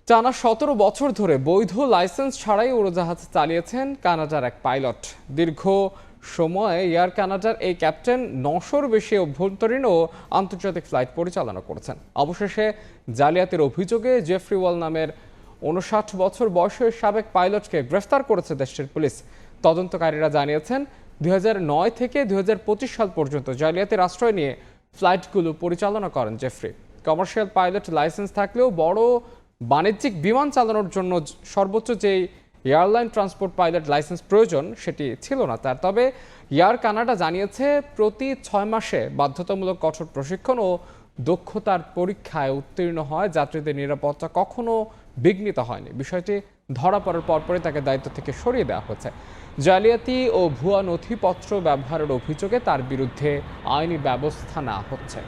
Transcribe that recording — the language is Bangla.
টানা ১৭ বছর ধরে বৈধ লাইসেন্স ছাড়াই উড়োজাহাজ চালিয়েছেন কানাডার এক পাইলট। দীর্ঘ সময়ে এয়ার কানাডার এই ক্যাপ্টেন ৯০০-র বেশি অভ্যন্তরীণ ও আন্তর্জাতিক ফ্লাইট পরিচালনা করেছেন। অবশেষে জালিয়াতির অভিযোগে জেফ্রি ওয়াল নামের ৫৯ বছর বয়সের সাবেক পাইলটকে গ্রেফতার করেছে দেশটির পুলিশ। তদন্তকারীরা জানিয়েছেন ২০০৯ থেকে ২০২৫ সাল পর্যন্ত জালিয়াতির আশ্রয় নিয়ে ফ্লাইটগুলো পরিচালনা করেন জেফ্রি। কমার্শিয়াল পাইলট লাইসেন্স থাকলেও বড় বাণিজ্যিক বিমান চালানোর জন্য সর্বোচ্চ যেই এয়ারলাইন ট্রান্সপোর্ট পাইলট লাইসেন্স প্রয়োজন সেটি ছিল না তার। তবে এয়ার কানাডা জানিয়েছে প্রতি ৬ মাসে বাধ্যতামূলক কঠোর প্রশিক্ষণ ও দক্ষতার পরীক্ষায় উত্তীর্ণ হয় যাত্রীদের নিরাপত্তা কখনো বিঘ্নিত হয়নি। বিষয়টি ধরা পড়ার পরপরই তাকে দায়িত্ব থেকে সরিয়ে দেওয়া হয়েছে। জালিয়াতি ও ভুয়া নথিপত্র ব্যবহারের অভিযোগে তার বিরুদ্ধে আইনি ব্যবস্থা নেওয়া হচ্ছে।